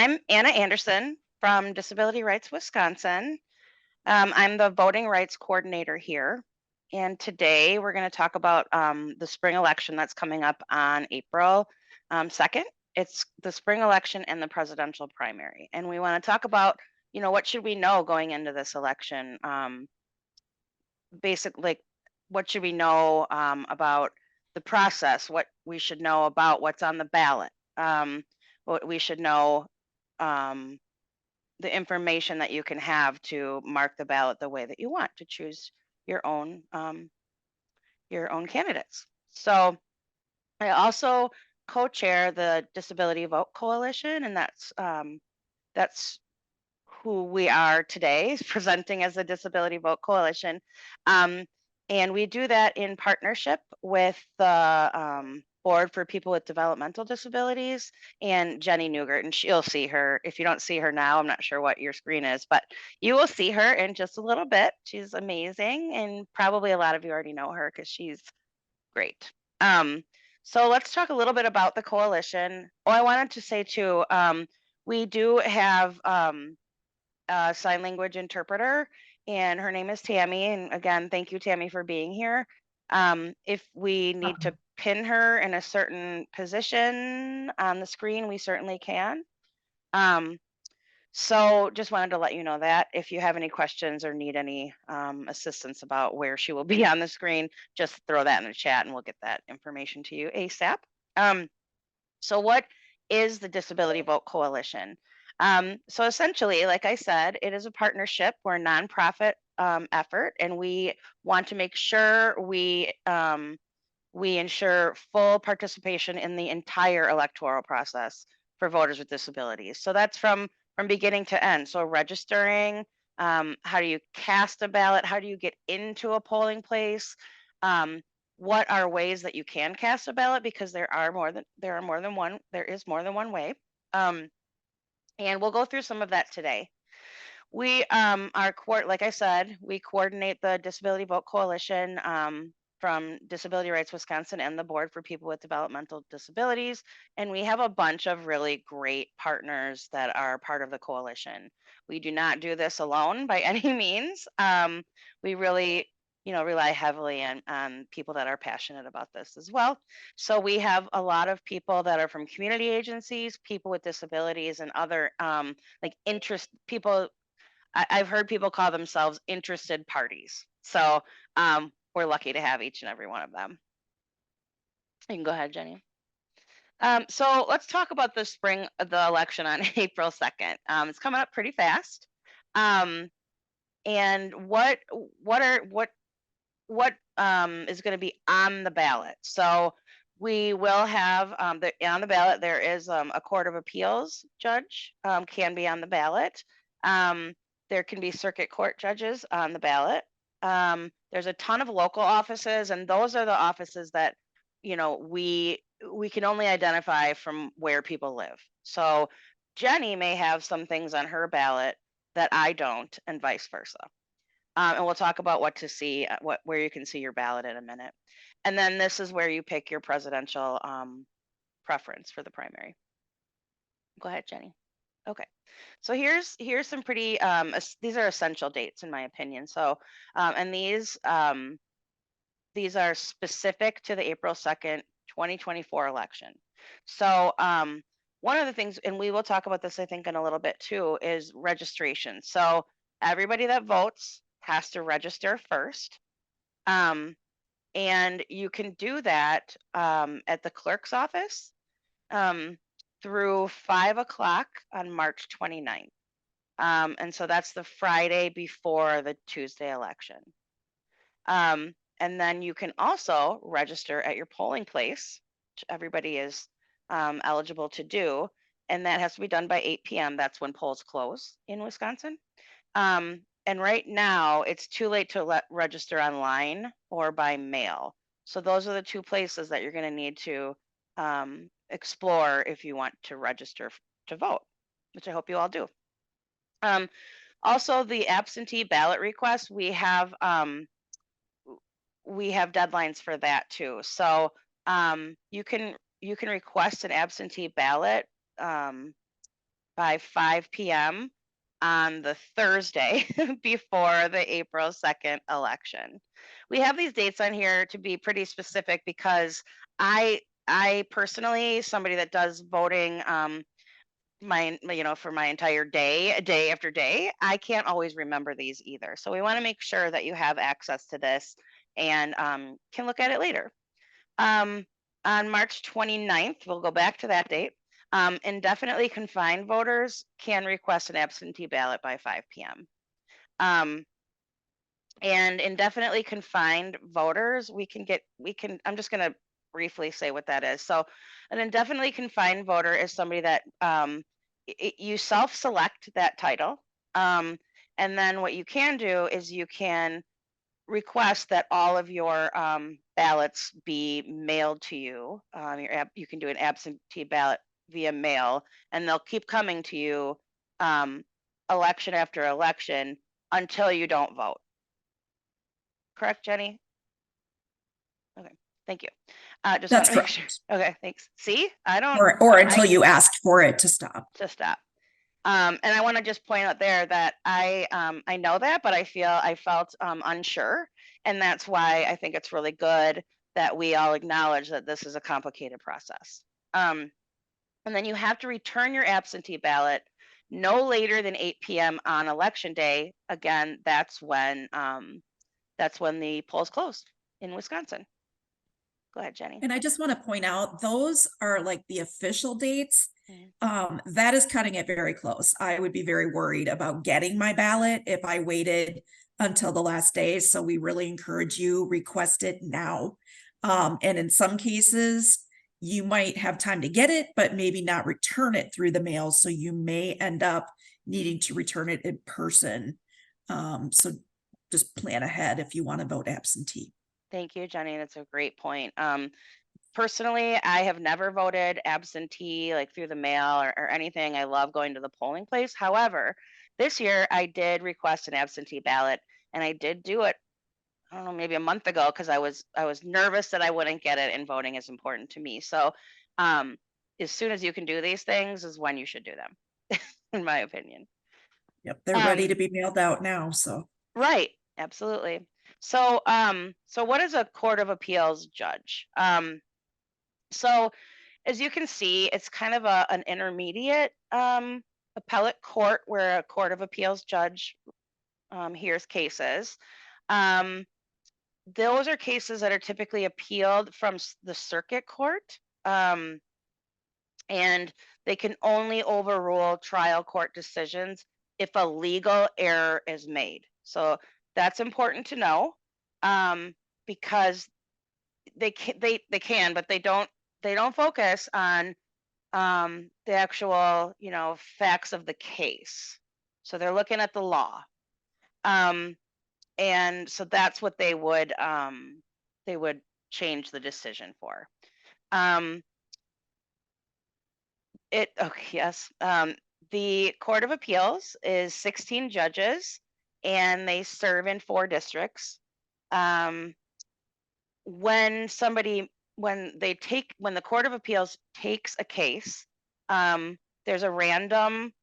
I'm Anna Anderson from Disability Rights Wisconsin. I'm the voting rights coordinator here. And today we're going to talk about the spring election that's coming up on April 2nd. It's the spring election and the presidential primary. And we want to talk about, what should we know going into this election? Like, what should we know about the process? What we should know about what's on the ballot? What we should know. Um, the information that you can have to mark the ballot the way that you want to choose your own candidates. So I also co-chair the Disability Vote Coalition, and that's who we are today, presenting as the Disability Vote Coalition. Um, and we do that in partnership with the Board for People with Developmental Disabilities and Jenny Nugert. And you'll see her. If you don't see her now, I'm not sure what your screen is, but you will see her in just a little bit. She's amazing. And probably a lot of you already know her because she's great. Um, so let's talk a little bit about the coalition. Oh, I wanted to say too, we do have a sign language interpreter, and her name is Tammy. And again, thank you, Tammy, for being here. If we need to pin her in a certain position on the screen, we certainly can. So just wanted to let you know that if you have any questions or need any assistance about where she will be on the screen, just throw that in the chat and we'll get that information to you ASAP. So what is the Disability Vote Coalition? So essentially, like I said, it is a partnership. We're a nonprofit effort, and we want to make sure we ensure full participation in the entire electoral process for voters with disabilities. So that's from beginning to end. So registering, how do you cast a ballot? How do you get into a polling place? What are ways that you can cast a ballot, because there is more than one way. And we'll go through some of that today. We like I said, we coordinate the Disability Vote Coalition from Disability Rights Wisconsin and the Board for People with Developmental Disabilities. And we have a bunch of really great partners that are part of the coalition. We do not do this alone by any means. We really rely heavily on people that are passionate about this as well. So we have a lot of people that are from community agencies, people with disabilities, and other like interest people. I've heard people call themselves interested parties. So we're lucky to have each and every one of them. You can go ahead, Jenny. So let's talk about the election on April 2nd. It's coming up pretty fast. And what is going to be on the ballot? So we will have on the ballot, there is a Court of Appeals judge can be on the ballot. There can be circuit court judges on the ballot. There's a ton of local offices, and those are the offices that we can only identify from where people live. So Jenny may have some things on her ballot that I don't, and vice versa. And we'll talk about what to see, where you can see your ballot in a minute. And then this is where you pick your presidential preference for the primary. Go ahead, Jenny. Okay, so here's some pretty these are essential dates in my opinion. So and these are specific to the April 2nd, 2024 election. So one of the things, and we will talk about this I think in a little bit too, is registration. So everybody that votes has to register first. And you can do that at the clerk's office through 5 o'clock on March 29th. And so that's the Friday before the Tuesday election. And then you can also register at your polling place, which everybody is eligible to do. And that has to be done by 8 p.m. That's when polls close in Wisconsin. And right now, it's too late to register online or by mail. So those are the two places that you're going to need to explore if you want to register to vote, which I hope you all do. Also, the absentee ballot request, we have deadlines for that too. So you can request an absentee ballot by 5 p.m. on the Thursday before the April 2nd election. We have these dates on here to be pretty specific because I personally, somebody that does voting for my entire day after day, I can't always remember these either. So we want to make sure that you have access to this and can look at it later. Um, on March 29th, we'll go back to that date. Indefinitely confined voters can request an absentee ballot by 5 p.m. And indefinitely confined voters, I'm just going to briefly say what that is. So, an indefinitely confined voter is somebody that you self select that title. And then what you can do is you can request that all of your ballots be mailed to you. You can do an absentee ballot via mail, and they'll keep coming to you election after election until you don't vote. Correct, Jenny? Okay, thank you. Just want That's to make sure. correct. Okay, thanks. See, I don't. Or until you ask for it to stop. To stop. And I want to just point out there that I know that, but I felt unsure, and that's why I think it's really good that we all acknowledge that this is a complicated process. And then you have to return your absentee ballot no later than 8 p.m. on election day. Again, that's when the polls closed in Wisconsin. Go ahead, Jenny. And I just want to point out, those are like the official dates. Mm-hmm. That is cutting it very close. I would be very worried about getting my ballot if I waited until the last day. So we really encourage you, request it now. And in some cases, you might have time to get it, but maybe not return it through the mail. So you may end up needing to return it in person. So just plan ahead if you want to vote absentee. Thank you, Jenny. That's a great point. Personally, I have never voted absentee like through the mail or anything. I love going to the polling place. However, this year I did request an absentee ballot, and I did do it, I don't know, maybe a month ago, because I was nervous that I wouldn't get it, and voting is important to me. So as soon as you can do these things is when you should do them, in my opinion. Yep, they're ready to be mailed out now, so. Right, absolutely. So what is a court of appeals judge? So as you can see, it's kind of an intermediate appellate court where a court of appeals judge hears cases. Those are cases that are typically appealed from the circuit court, and they can only overrule trial court decisions if a legal error is made. So that's important to know, because they can, but they don't focus on the actual, facts of the case. So they're looking at the law. And so that's what they would change the decision for. Yes. The Court of Appeals is 16 judges, and they serve in 4 districts. When the Court of Appeals takes a case, there's a random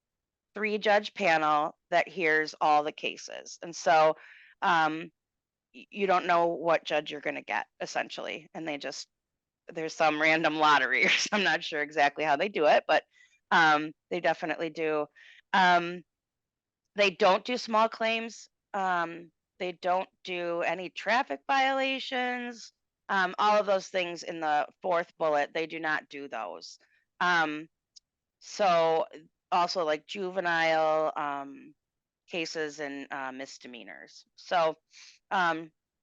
3-judge panel that hears all the cases. And so you don't know what judge you're going to get, essentially. And there's some random lottery, or I'm not sure exactly how they do it, but they definitely do. They don't do small claims. They don't do any traffic violations. All of those things in the 4th bullet, they do not do those. So also like juvenile cases and misdemeanors. So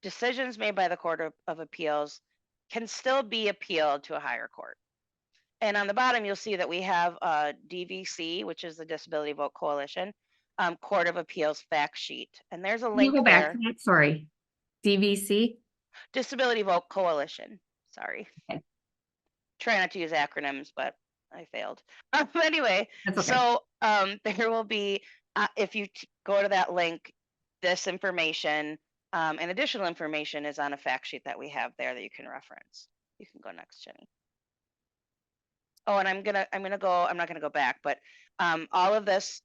decisions made by the Court of Appeals can still be appealed to a higher court. And on the bottom, you'll see that we have DVC, which is the Disability Vote Coalition, Court of Appeals fact sheet. And there's a link Go back there. to that. Sorry. DVC? Disability Vote Coalition. Sorry. Okay. Try not to use acronyms, but I failed. Anyway, That's okay. so there will be, if you go to that link, this information and additional information is on a fact sheet that we have there that you can reference. You can go next, Jenny. Oh, and I'm not gonna go back, but all of this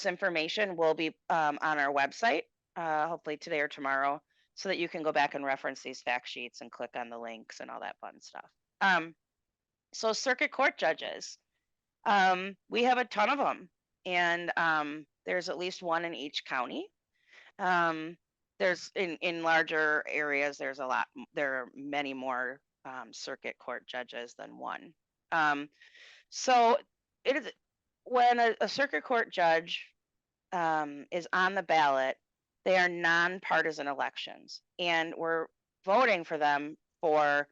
information will be on our website, hopefully today or tomorrow, so that you can go back and reference these fact sheets and click on the links and all that fun stuff. So circuit court judges, we have a ton of them, and there's at least one in each county. There's in larger areas, there are many more circuit court judges than one. So it is when a circuit court judge is on the ballot, they are non-partisan elections, and we're voting for them for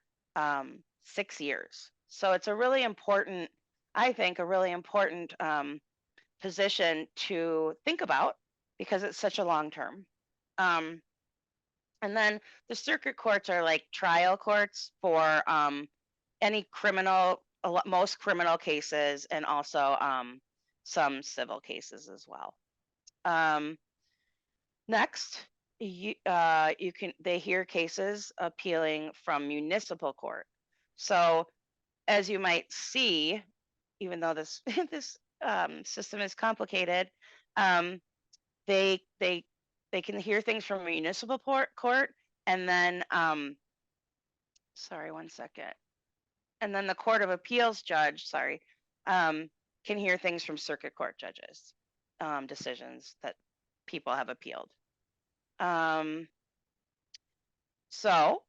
6 years. So it's a really important, I think, a really important position to think about because it's such a long term. And then the circuit courts are like trial courts for any most criminal cases, and also some civil cases as well. Next, they hear cases appealing from municipal court. So as you might see, even though this this system is complicated, they can hear things from municipal court, and then sorry, one second. And then the Court of Appeals judge, can hear things from circuit court judges, decisions that people have appealed. So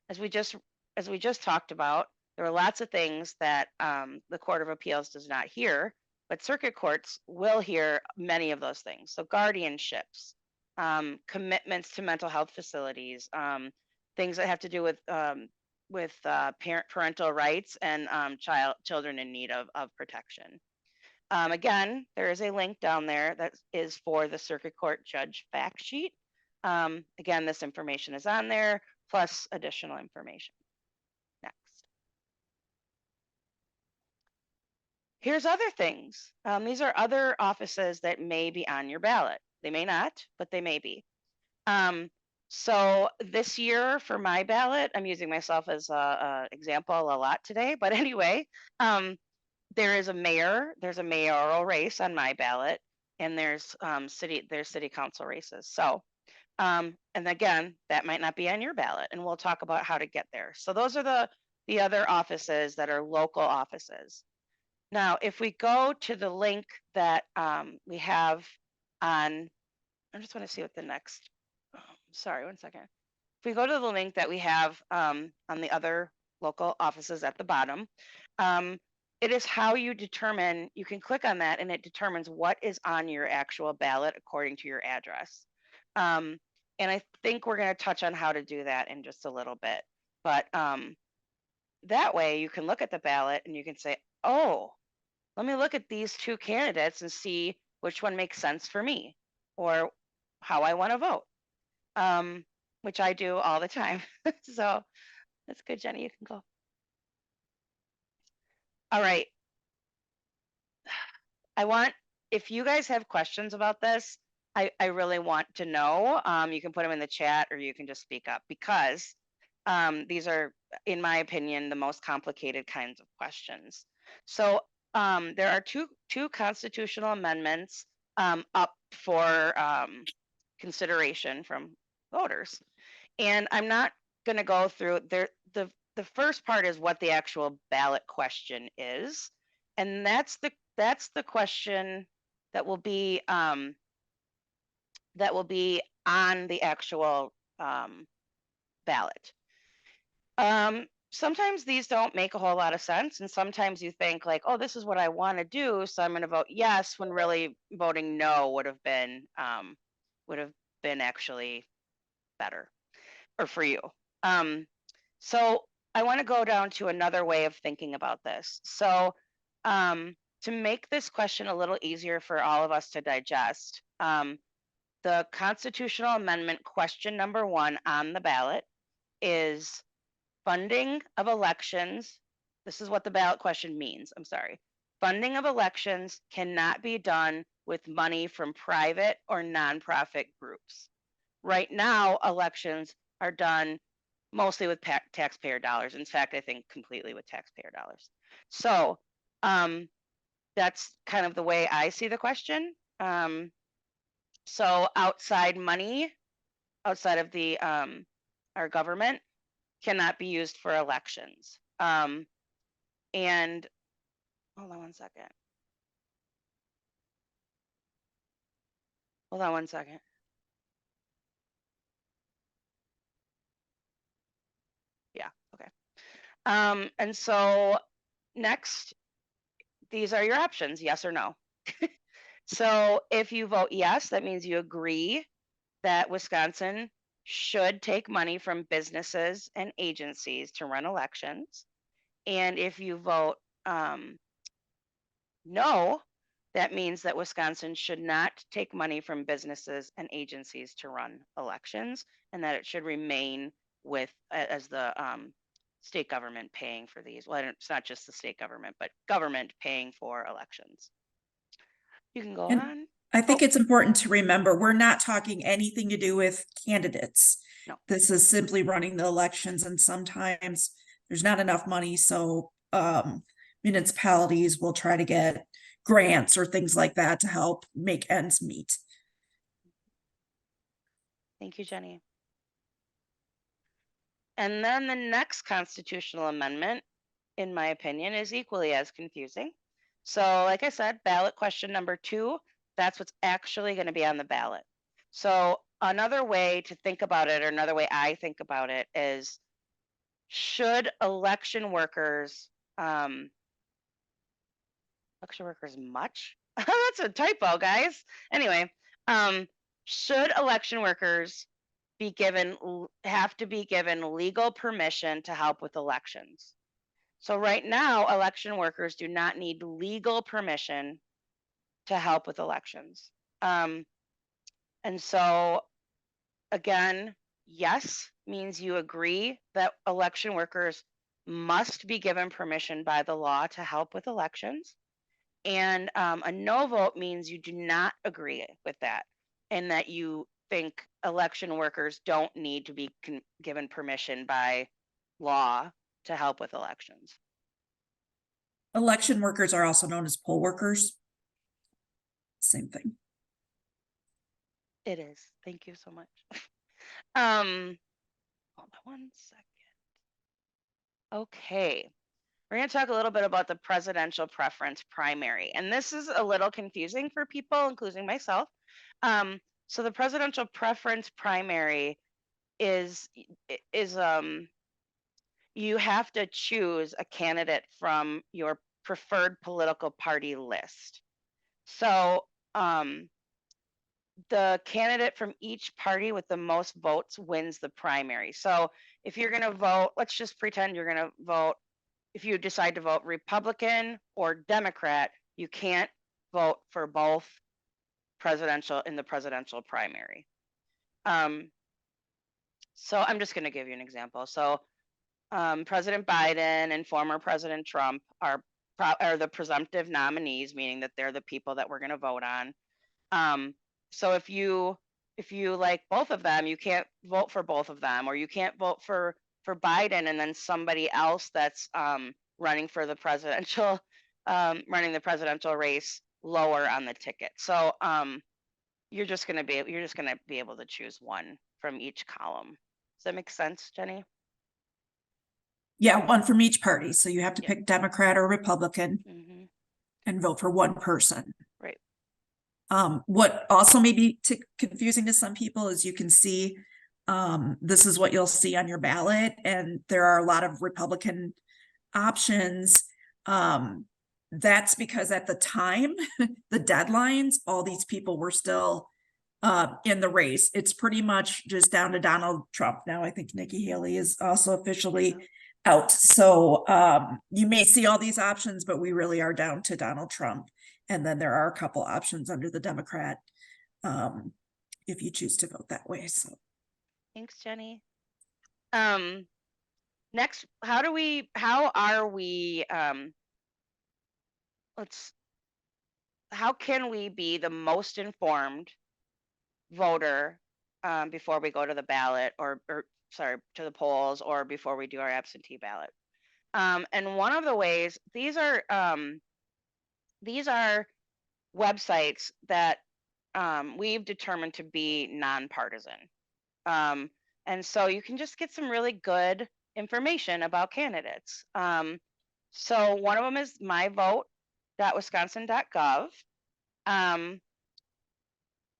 as we just talked about, there are lots of things that the Court of Appeals does not hear, but circuit courts will hear many of those things. So guardianships, commitments to mental health facilities, things that have to do with parental rights and children in need of protection. Again, there is a link down there that is for the circuit court judge fact sheet. Again, this information is on there, plus additional information. Next. Here's other things. These are other offices that may be on your ballot. They may not, but they may be. So this year for my ballot, I'm using myself as an example a lot today, but anyway, there's a mayoral race on my ballot, and there's city council races. So, and again, that might not be on your ballot, and we'll talk about how to get there. So those are the other offices that are local offices. Now, if we go to the link that we have on, I just want to see what the next, sorry, one second. If we go to the link that we have on the other local offices at the bottom, it is how you determine, you can click on that and it determines what is on your actual ballot according to your address. And I think we're going to touch on how to do that in just a little bit. But that way you can look at the ballot and you can say, oh, let me look at these two candidates and see which one makes sense for me or how I want to vote, which I do all the time. So that's good, Jenny, you can go. All right. If you guys have questions about this, I really want to know. You can put them in the chat or you can just speak up, because these are, in my opinion, the most complicated kinds of questions. So there are two constitutional amendments up for consideration from voters. And I'm not going to go through the first part is what the actual ballot question is. And that's the question that will be on the actual ballot. Sometimes these don't make a whole lot of sense, and sometimes you think like, oh, this is what I want to do, so I'm going to vote yes, when really voting no would have been actually better, or for you. So I want to go down to another way of thinking about this. So to make this question a little easier for all of us to digest, the constitutional amendment question number 1 on the ballot is funding of elections. This is what the ballot question means. I'm sorry. Funding of elections cannot be done with money from private or nonprofit groups. Right now, elections are done mostly with taxpayer dollars. In fact, I think completely with taxpayer dollars. So That's kind of the way I see the question. So outside money, outside of the our government, cannot be used for elections. And hold on one second. Hold on one second. Yeah, okay. And so next, these are your options, yes or no. So if you vote yes, that means you agree that Wisconsin should take money from businesses and agencies to run elections. And if you vote no, that means that Wisconsin should not take money from businesses and agencies to run elections, and that it should remain with as the state government paying for these. Well, it's not just the state government, but government paying for elections. You can go And on. I think Oh. it's important to remember, we're not talking anything to do with candidates. No. This is simply running the elections, and sometimes there's not enough money, so municipalities will try to get grants or things like that to help make ends meet. Thank you, Jenny. And then the next constitutional amendment, in my opinion, is equally as confusing. So like I said, ballot question number 2, that's what's actually going to be on the ballot. So another way to think about it, or another way I think about it, is should election workers much? That's a typo, guys. Anyway, should election workers have to be given legal permission to help with elections? So right now, election workers do not need legal permission to help with elections. And so again, yes means you agree that election workers must be given permission by the law to help with elections. And a no vote means you do not agree with that, and that you think election workers don't need to be given permission by law to help with elections. Election workers are also known as poll workers. Same thing. It is. Thank you so much. Hold on one second. Okay. We're going to talk a little bit about the presidential preference primary. And this is a little confusing for people, including myself. So the presidential preference primary is you have to choose a candidate from your preferred political party list. So the candidate from each party with the most votes wins the primary. So if you're going to vote, let's just pretend you're going to vote, if you decide to vote Republican or Democrat, you can't vote for both in the presidential primary. So I'm just going to give you an example. So President Biden and former President Trump are the presumptive nominees, meaning that they're the people that we're going to vote on. So if you like both of them, you can't vote for both of them, or you can't vote for Biden and then somebody else that's running for the presidential race lower on the ticket. So you're just going to be able to choose one from each column. Does that make sense, Jenny? Yeah, one from each party. So you have to Yep. pick Democrat or Republican and vote for one person. Right. What also may be confusing to some people is you can see this is what you'll see on your ballot, and there are a lot of Republican options. That's because at the time, the deadlines, all these people were still in the race. It's pretty much just down to Donald Trump now. I think Nikki Haley is also officially out. So you may see all these options, but we really are down to Donald Trump. And then there are a couple options under the Democrat if you choose to vote that way. So thanks, Jenny. Next, how are we how can we be the most informed voter before we go to the ballot or sorry, to the polls, or before we do our absentee ballot? And one of the ways, these are these are websites that we've determined to be nonpartisan. Um, and so you can just get some really good information about candidates. So one of them is myvote.wisconsin.gov.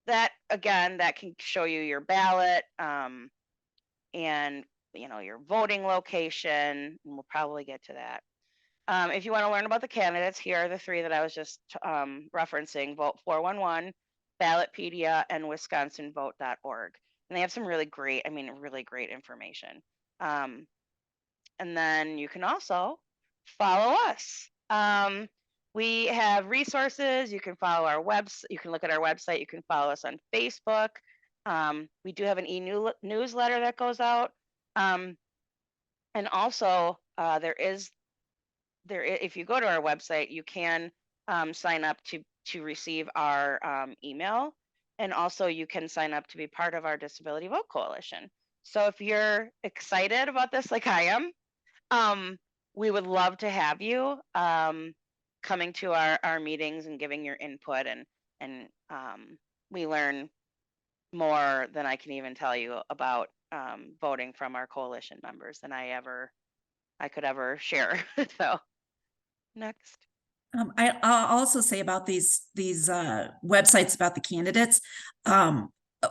That again, that can show you your ballot and your voting location. And we'll probably get to that. If you want to learn about the candidates, here are the three that I was just referencing: Vote 411, Ballotpedia, and WisconsinVote.org. And they have some really great, really great information. And then you can also follow us. We have resources. You can follow our website. You can look at our website. You can follow us on Facebook. We do have an newsletter that goes out. And also, if you go to our website, you can sign up to receive our email, and also you can sign up to be part of our Disability Vote Coalition. So if you're excited about this like I am, we would love to have you coming to our meetings and giving your input, and we learn more than I can even tell you about voting from our coalition members than I could ever share. So next. I'll also say about these websites about the candidates.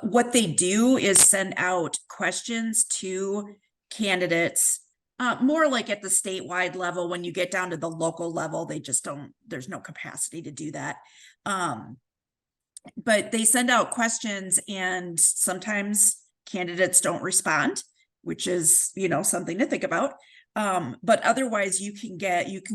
What they do is send out questions to candidates, more like at the statewide level. When you get down to the local level, they just don't. There's no capacity to do that. But they send out questions, and sometimes candidates don't respond, which is something to think about. But otherwise you can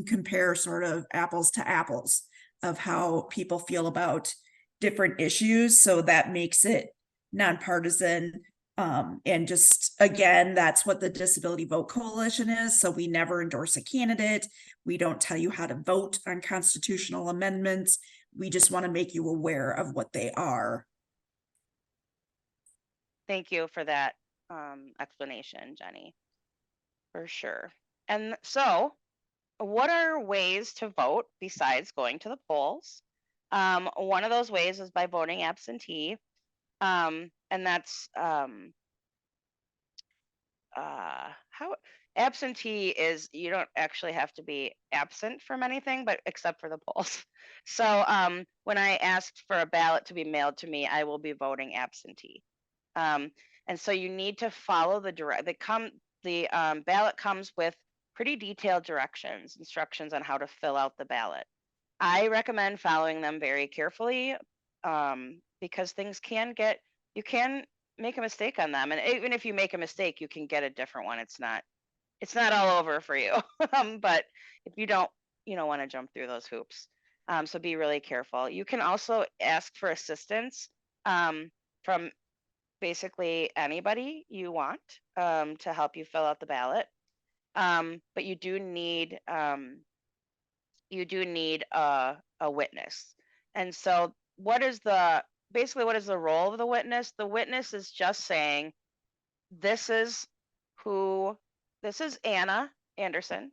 compare sort of apples to apples of how people feel about different issues. So that makes it nonpartisan. And just, again, that's what the Disability Vote Coalition is. So we never endorse a candidate. We don't tell you how to vote on constitutional amendments. We just want to make you aware of what they are. Thank you for that explanation, Jenny. For sure. And so, what are ways to vote besides going to the polls? One of those ways is by voting absentee. And that's how absentee is. You don't actually have to be absent from anything, but except for the polls. So when I asked for a ballot to be mailed to me, I will be voting absentee. And so you need to follow the ballot comes with pretty detailed instructions on how to fill out the ballot. I recommend following them very carefully because you can make a mistake on them. And even if you make a mistake, you can get a different one. It's not all over for you. But if you don't want to jump through those hoops. So be really careful. You can also ask for assistance from basically anybody you want to help you fill out the ballot. But you do need a witness. And so what is the role of the witness? The witness is just saying, this is Anna Anderson,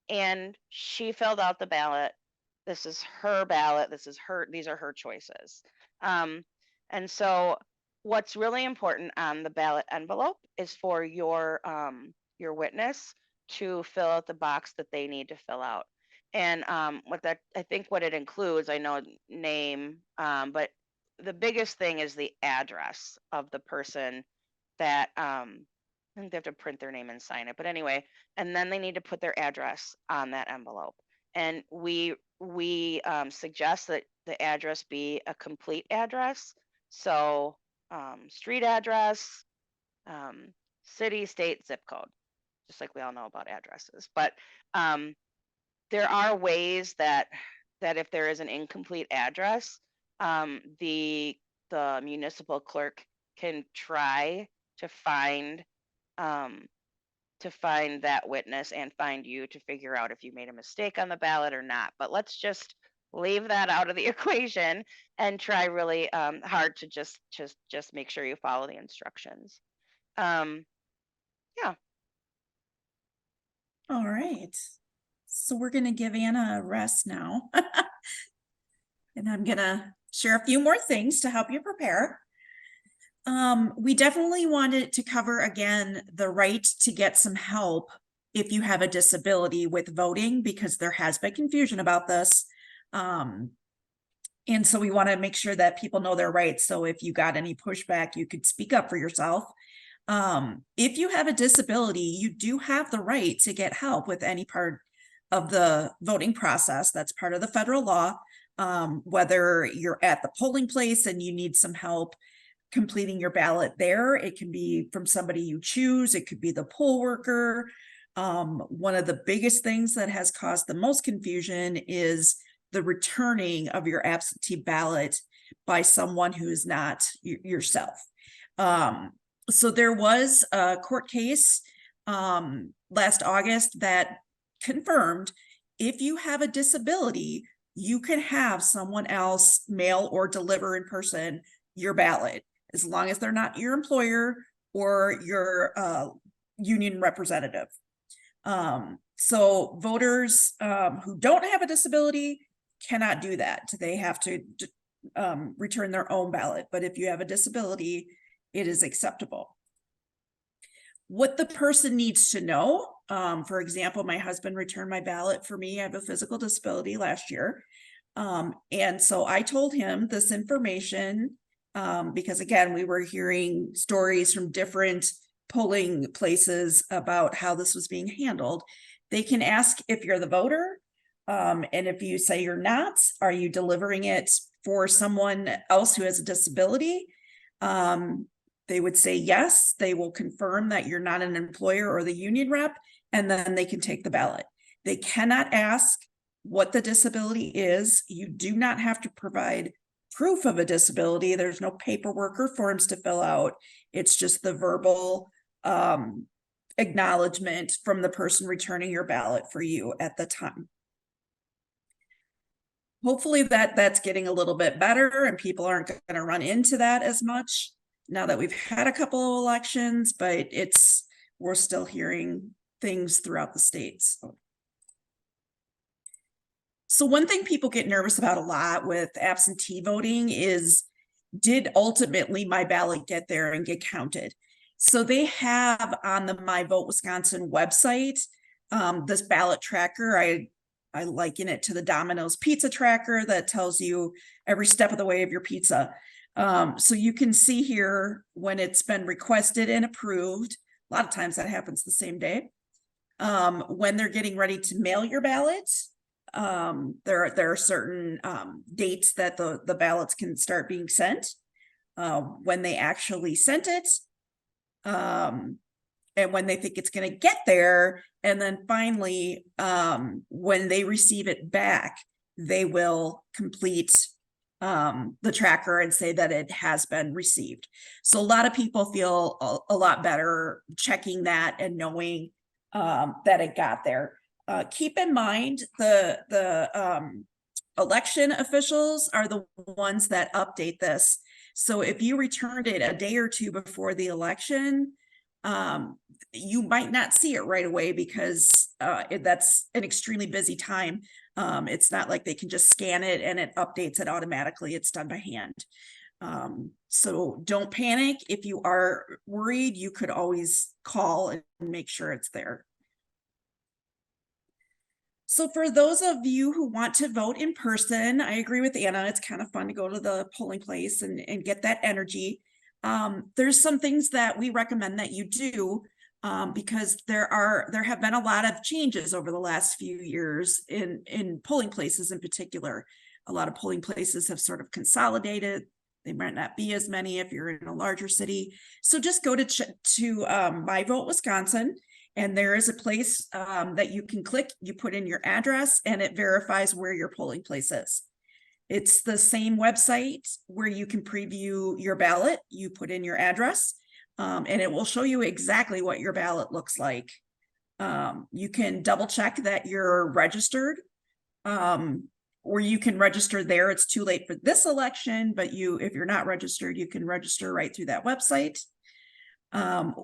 and she filled out the ballot. This is her ballot. These are her choices. And so what's really important on the ballot envelope is for your witness to fill out the box that they need to fill out. And I think what it includes, I know name, but the biggest thing is the address of the person that I think they have to print their name and sign it. But anyway, and then they need to put their address on that envelope. And we suggest that the address be a complete address. So street address, city, state, zip code, just like we all know about addresses. But there are ways that if there is an incomplete address, the municipal clerk can try to find that witness and find you to figure out if you made a mistake on the ballot or not. But let's just leave that out of the equation and try really hard to just make sure you follow the instructions. Yeah. All right. So we're going to give Anna a rest now. And I'm gonna share a few more things to help you prepare. We definitely wanted to cover again the right to get some help if you have a disability with voting, because there has been confusion about this. And so we want to make sure that people know their rights. So if you got any pushback, you could speak up for yourself. If you have a disability, you do have the right to get help with any part of the voting process. That's part of the federal law. Whether you're at the polling place and you need some help completing your ballot there, it can be from somebody you choose. It could be the poll worker. One of the biggest things that has caused the most confusion is the returning of your absentee ballot by someone who is not yourself. So there was a court case last August that confirmed if you have a disability, you can have someone else mail or deliver in person your ballot, as long as they're not your employer or your union representative. So voters who don't have a disability cannot do that. They have to return their own ballot. But if you have a disability, it is acceptable. What the person needs to know, for example, my husband returned my ballot for me. I have a physical disability last year. And so I told him this information because, again, we were hearing stories from different polling places about how this was being handled. They can ask if you're the voter. And if you say you're not, are you delivering it for someone else who has a disability? They would say yes. They will confirm that you're not an employer or the union rep, and then they can take the ballot. They cannot ask what the disability is. You do not have to provide proof of a disability. There's no paperwork or forms to fill out. It's just the verbal acknowledgement from the person returning your ballot for you at the time. Hopefully that's getting a little bit better and people aren't going to run into that as much now that we've had a couple of elections, but we're still hearing things throughout the states. So one thing people get nervous about a lot with absentee voting is, did ultimately my ballot get there and get counted? So they have on the My Vote Wisconsin website, this ballot tracker. I liken it to the Domino's pizza tracker that tells you every step of the way of your pizza. So you can see here when it's been requested and approved. A lot of times that happens the same day. When they're getting ready to mail your ballot, there are certain dates that the ballots can start being sent, when they actually sent it, and when they think it's going to get there. And then finally, when they receive it back, they will complete the tracker and say that it has been received. So a lot of people feel a lot better checking that and knowing that it got there. Keep in mind the election officials are the ones that update this. So if you returned it a day or two before the election, you might not see it right away because that's an extremely busy time. It's not like they can just scan it and it updates it automatically. It's done by hand. So don't panic. If you are worried, you could always call and make sure it's there. So for those of you who want to vote in person, I agree with Anna. It's kind of fun to go to the polling place and get that energy. There's some things that we recommend that you do because there have been a lot of changes over the last few years in polling places in particular. A lot of polling places have sort of consolidated. They might not be as many if you're in a larger city. So just go to My Vote Wisconsin. And there is a place that you can click, you put in your address, and it verifies where your polling place is. It's the same website where you can preview your ballot. You put in your address, and it will show you exactly what your ballot looks like. You can double check that you're registered, or you can register there. It's too late for this election, but if you're not registered, you can register right through that website.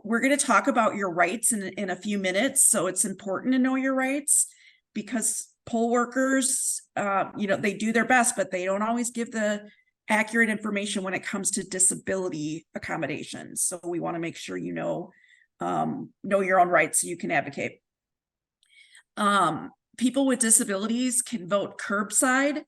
We're going to talk about your rights in a few minutes. So it's important to know your rights because poll workers, they do their best, but they don't always give the accurate information when it comes to disability accommodations. So we want to make sure know your own rights so you can advocate. People with disabilities can vote curbside,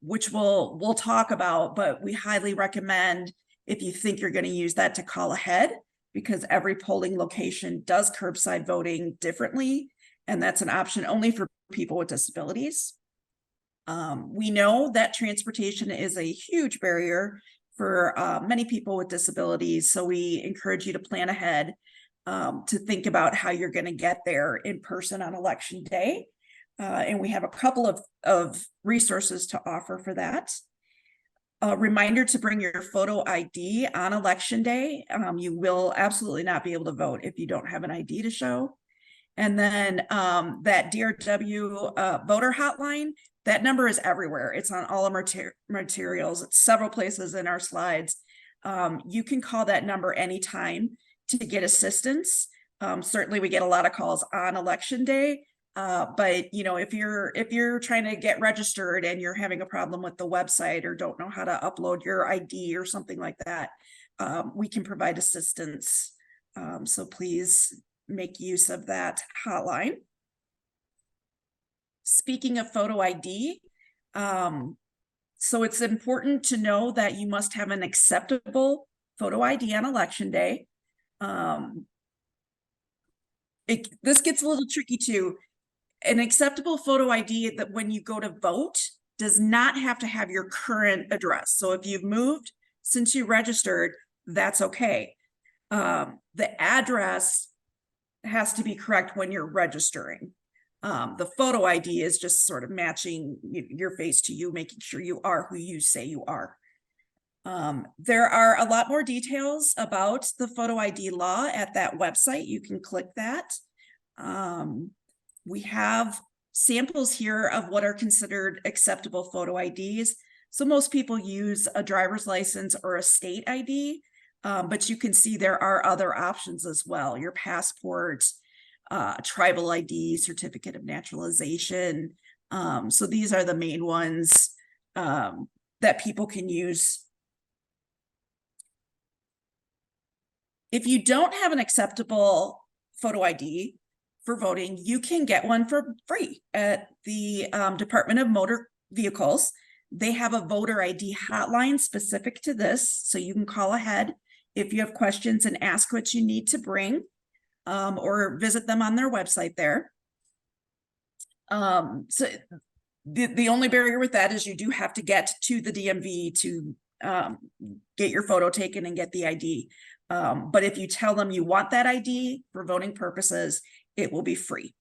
which we'll talk about, but we highly recommend, if you think you're going to use that, to call ahead, because every polling location does curbside voting differently, and that's an option only for people with disabilities. We know that transportation is a huge barrier for many people with disabilities, so we encourage you to plan ahead, to think about how you're going to get there in person on election day. And we have a couple of resources to offer for that. A reminder to bring your photo ID on election day. You will absolutely not be able to vote if you don't have an ID to show. And then that DRW voter hotline, that number is everywhere. It's on all our materials. It's several places in our slides. You can call that number anytime to get assistance. Certainly we get a lot of calls on election day. But if you're trying to get registered and you're having a problem with the website or don't know how to upload your ID or something like that, we can provide assistance. So please make use of that hotline. Speaking of photo ID, so it's important to know that you must have an acceptable photo ID on election day. This gets a little tricky too. An acceptable photo ID that when you go to vote does not have to have your current address. So if you've moved since you registered, that's okay. The address has to be correct when you're registering. The photo ID is just sort of matching your face to you, making sure you are who you say you are. There are a lot more details about the photo ID law at that website. You can click that. We have samples here of what are considered acceptable photo IDs. So most people use a driver's license or a state ID, but you can see there are other options as well. Your passport, tribal ID, certificate of naturalization. So these are the main ones that people can use. If you don't have an acceptable photo ID for voting, you can get one for free at the Department of Motor Vehicles. They have a voter ID hotline specific to this, so you can call ahead if you have questions and ask what you need to bring, or visit them on their website there. So the only barrier with that is you do have to get to the DMV to get your photo taken and get the ID. But if you tell them you want that ID for voting purposes, it will be free.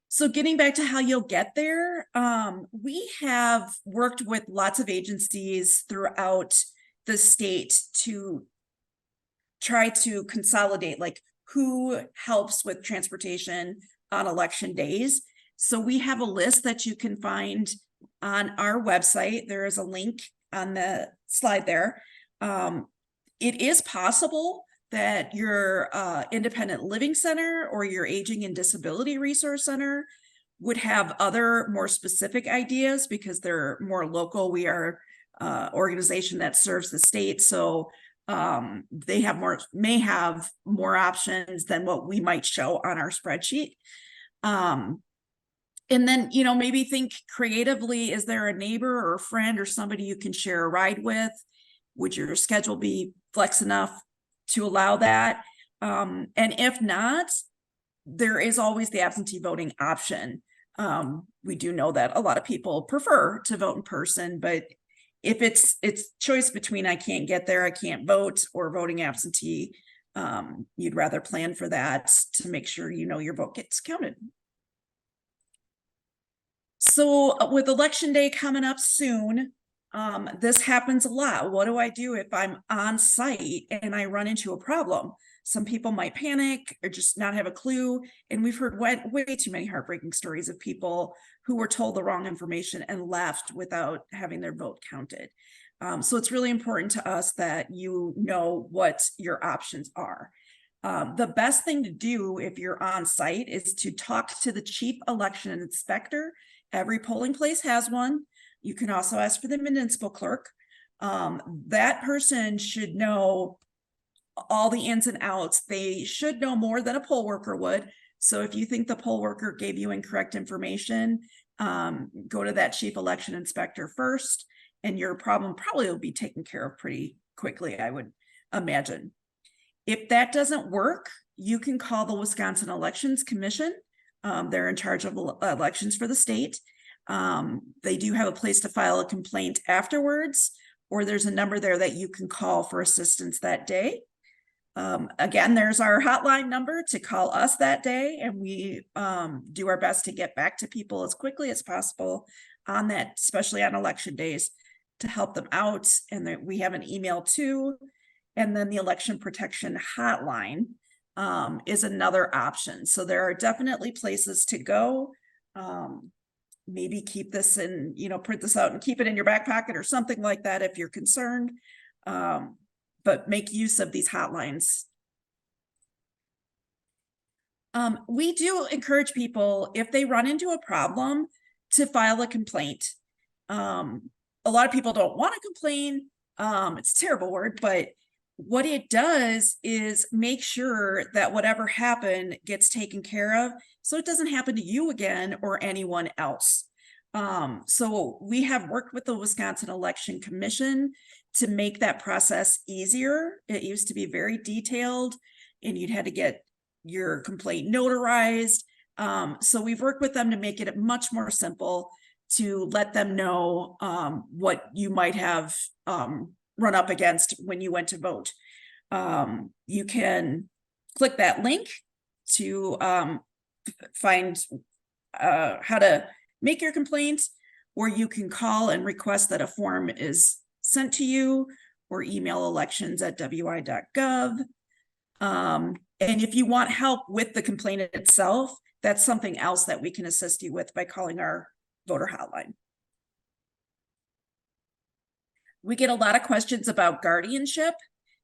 So getting back to how you'll get there, we have worked with lots of agencies throughout the state to try to consolidate like who helps with transportation on election days. So we have a list that you can find on our website. There is a link on the slide there. It is possible that your independent living center or your aging and disability resource center would have other more specific ideas because they're more local. We are an organization that serves the state, so they have may have more options than what we might show on our spreadsheet. And then, maybe think creatively, is there a neighbor or a friend or somebody you can share a ride with? Would your schedule be flex enough to allow that? And if not, there is always the absentee voting option. We do know that a lot of people prefer to vote in person, but if it's choice between I can't get there, I can't vote, or voting absentee, you'd rather plan for that to make sure your vote gets counted. So with election day coming up soon, this happens a lot. What do I do if I'm on site and I run into a problem? Some people might panic or just not have a clue. And we've heard way too many heartbreaking stories of people who were told the wrong information and left without having their vote counted. So it's really important to us that you know what your options are. The best thing to do if you're on site is to talk to the chief election inspector. Every polling place has one. You can also ask for the municipal clerk. That person should know all the ins and outs. They should know more than a poll worker would. So if you think the poll worker gave you incorrect information, go to that chief election inspector first, and your problem probably will be taken care of pretty quickly, I would imagine. If that doesn't work, you can call the Wisconsin Elections Commission. They're in charge of elections for the state. They do have a place to file a complaint afterwards, or there's a number there that you can call for assistance that day. Again, there's our hotline number to call us that day, and we do our best to get back to people as quickly as possible on that, especially on election days, to help them out. And that we have an email too. And then the election protection hotline is another option. So there are definitely places to go. Maybe keep this in, print this out and keep it in your back pocket or something like that if you're concerned. But make use of these hotlines. We do encourage people, if they run into a problem, to file a complaint. A lot of people don't want to complain. It's a terrible word, but what it does is make sure that whatever happened gets taken care of, so it doesn't happen to you again or anyone else. So we have worked with the Wisconsin Election Commission to make that process easier. It used to be very detailed, and you'd had to get your complaint notarized. So we've worked with them to make it much more simple, to let them know what you might have run up against when you went to vote. You can click that link to find how to make your complaint, or you can call and request that a form is sent to you, or email elections@wi.gov. And if you want help with the complaint itself, that's something else that we can assist you with by calling our voter hotline. We get a lot of questions about guardianship.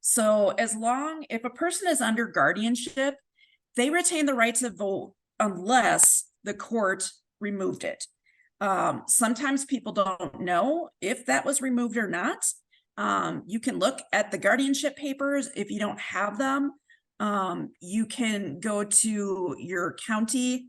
So if a person is under guardianship, they retain the right to vote unless the court removed it. Sometimes people don't know if that was removed or not. You can look at the guardianship papers. If you don't have them, you can go to your county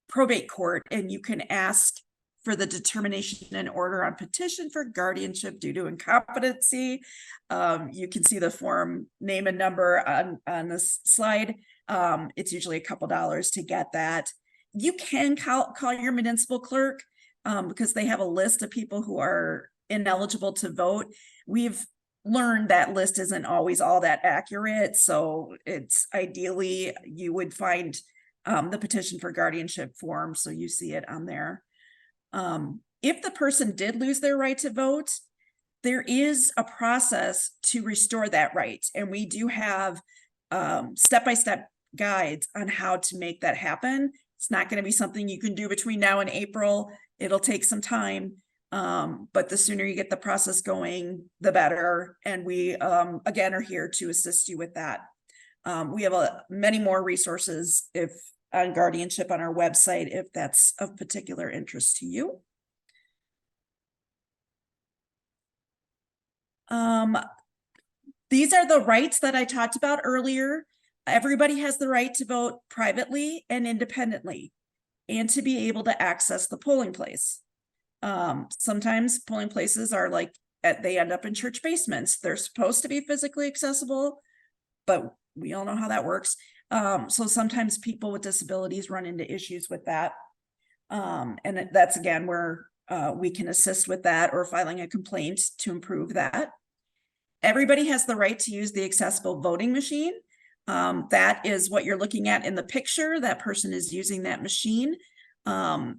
probate court and you can ask for the determination and order on petition for guardianship due to incompetency. You can see the form name and number on this slide. It's usually a couple dollars to get that. You can call your municipal clerk because they have a list of people who are ineligible to vote. We've learned that list isn't always all that accurate. So it's ideally you would find the petition for guardianship form, so you see it on there. If the person did lose their right to vote, there is a process to restore that right. And we do have step-by-step guides on how to make that happen. It's not going to be something you can do between now and April. It'll take some time. But the sooner you get the process going, the better. And we, again, are here to assist you with that. We have many more resources on guardianship on our website, if that's of particular interest to you. These are the rights that I talked about earlier. Everybody has the right to vote privately and independently, and to be able to access the polling place. Sometimes polling places are they end up in church basements. They're supposed to be physically accessible, but we all know how that works. So sometimes people with disabilities run into issues with that. And that's again where we can assist with that, or filing a complaint to improve that. Everybody has the right to use the accessible voting machine. That is what you're looking at in the picture. That person is using that machine. A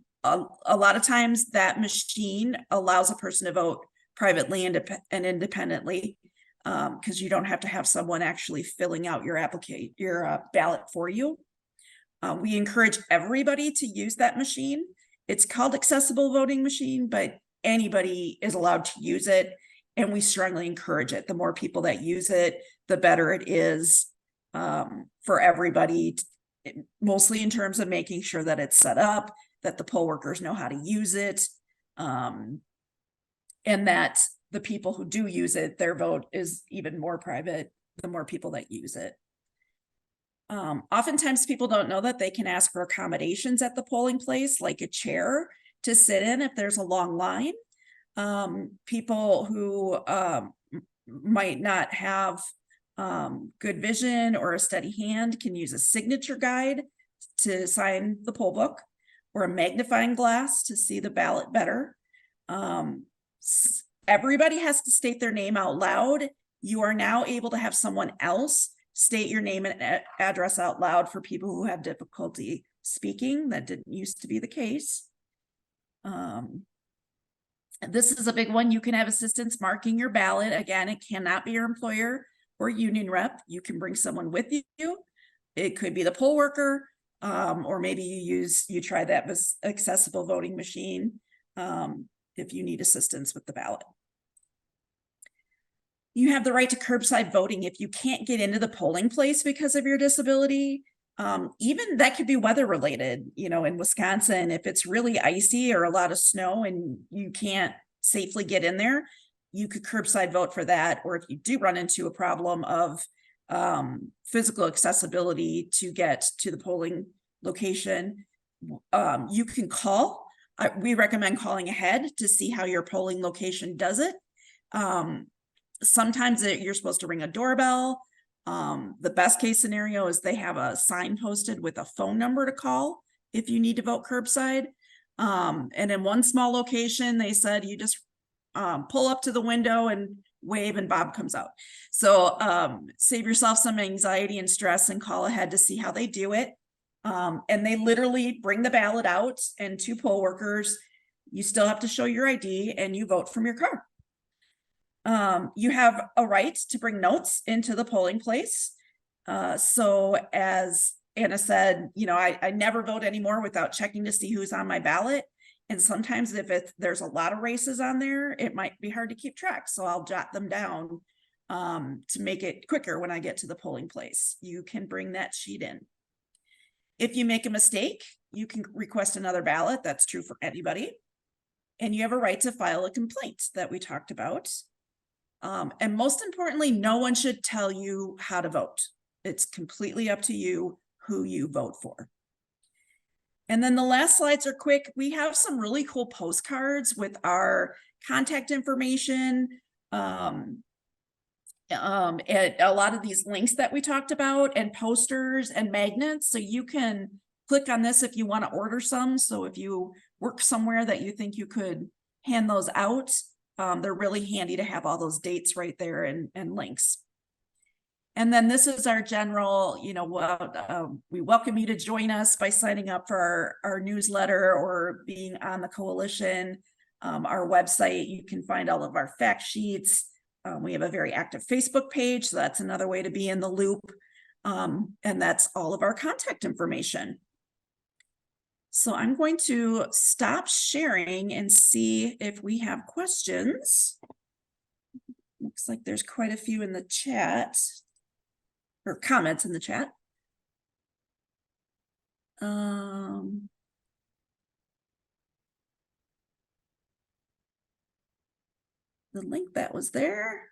lot of times that machine allows a person to vote privately and independently, because you don't have to have someone actually filling out your ballot for you. We encourage everybody to use that machine. It's called accessible voting machine, but anybody is allowed to use it, and we strongly encourage it. The more people that use it, the better it is. for everybody, mostly in terms of making sure that it's set up, that the poll workers know how to use it, and that the people who do use it, their vote is even more private the more people that use it. Oftentimes people don't know that they can ask for accommodations at the polling place, like a chair to sit in if there's a long line. People who might not have good vision or a steady hand can use a signature guide to sign the poll book, or a magnifying glass to see the ballot better. Everybody has to state their name out loud. You are now able to have someone else state your name and address out loud for people who have difficulty speaking. That didn't used to be the case. This is a big one. You can have assistants marking your ballot. Again, it cannot be your employer or union rep. You can bring someone with you. It could be the poll worker, or maybe you try that with accessible voting machine if you need assistance with the ballot. You have the right to curbside voting if you can't get into the polling place because of your disability. Even that could be weather related. You know, in Wisconsin, if it's really icy or a lot of snow and you can't safely get in there, you could curbside vote for that. Or if you do run into a problem of physical accessibility to get to the polling location, you can call. We recommend calling ahead to see how your polling location does it. Sometimes you're supposed to ring a doorbell. The best case scenario is they have a sign posted with a phone number to call if you need to vote curbside. And in one small location, they said you just pull up to the window and wave and Bob comes out. So save yourself some anxiety and stress and call ahead to see how they do it. And they literally bring the ballot out, and 2 poll workers, you still have to show your ID, and you vote from your car. You have a right to bring notes into the polling place. So as Anna said, you know, I never vote anymore without checking to see who's on my ballot. And sometimes if there's a lot of races on there, it might be hard to keep track. So I'll jot them down to make it quicker when I get to the polling place. You can bring that sheet in. If you make a mistake, you can request another ballot. That's true for anybody. And you have a right to file a complaint that we talked about. And most importantly, no one should tell you how to vote. It's completely up to you who you vote for. And then the last slides are quick. We have some really cool postcards with our contact information, and a lot of these links that we talked about, and posters and magnets. So you can click on this if you want to order some. So if you work somewhere that you think you could hand those out, they're really handy to have all those dates right there and links. And then this is our general, you know, we welcome you to join us by signing up for our newsletter or being on the coalition. Our website, you can find all of our fact sheets. We have a very active Facebook page, so that's another way to be in the loop. And that's all of our contact information. So I'm going to stop sharing and see if we have questions. Looks like there's quite a few in the chat, or comments in the chat. The link that was there.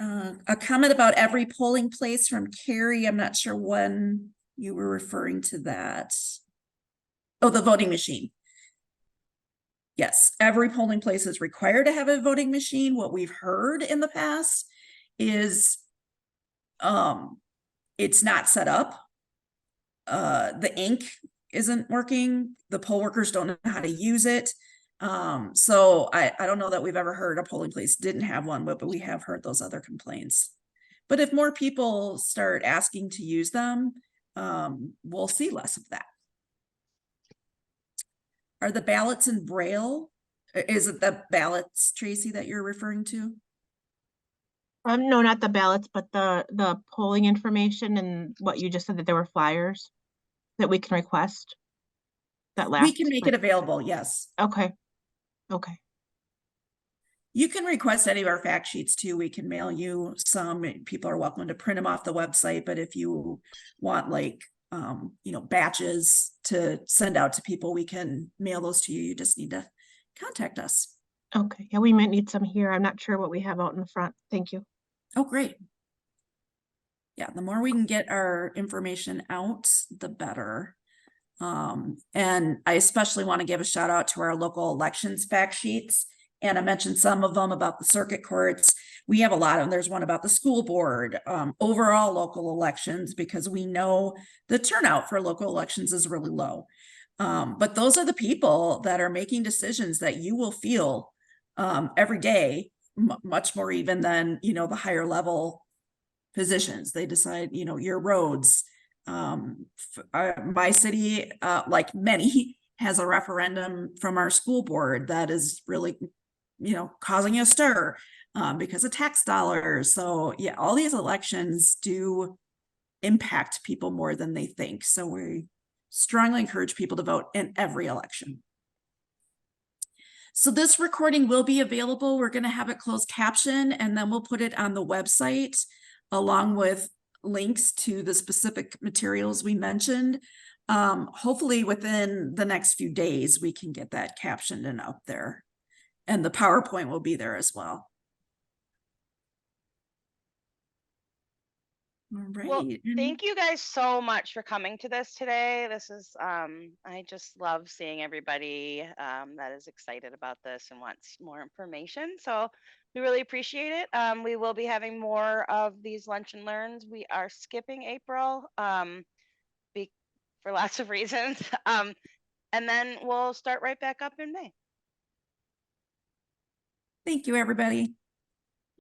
A comment about every polling place from Carrie. I'm not sure when you were referring to that. Oh, the voting machine. Yes, every polling place is required to have a voting machine. What we've heard in the past is it's not set up. The ink isn't working. The poll workers don't know how to use it. So I don't know that we've ever heard a polling place didn't have one, but we have heard those other complaints. But if more people start asking to use them, we'll see less of that. Are the ballots in Braille? Is it the ballots, Tracy, that you're referring to? No, not the ballots, but the polling information and what you just said, that there were flyers that we can request. That last We can make it available, yes. Okay. Okay. You can request any of our fact sheets too. We can mail you some. People are welcome to print them off the website, but if you want like, batches to send out to people, we can mail those to you. You just need to contact us. Okay, yeah, we might need some here. I'm not sure what we have out in the front. Thank you. Oh, great. Yeah, the more we can get our information out, the better. And I especially want to give a shout out to our local elections fact sheets. And I mentioned some of them about the circuit courts. We have a lot of them. There's one about the school board, overall local elections, because we know the turnout for local elections is really low. But those are the people that are making decisions that you will feel every day, much more even than, the higher level positions. They decide, your roads. My city, like many, has a referendum from our school board that is really, causing a stir because of tax dollars. So yeah, all these elections do impact people more than they think. So we strongly encourage people to vote in every election. So this recording will be available. We're going to have it closed caption, and then we'll put it on the website along with links to the specific materials we mentioned. Hopefully within the next few days, we can get that captioned and up there. And the PowerPoint will be there as well. All right. Well, thank you guys so much for coming to this today. This is, I just love seeing everybody that is excited about this and wants more information. So we really appreciate it. We will be having more of these lunch and learns. We are skipping April for lots of reasons. And then we'll start right back up in May. Thank you, everybody.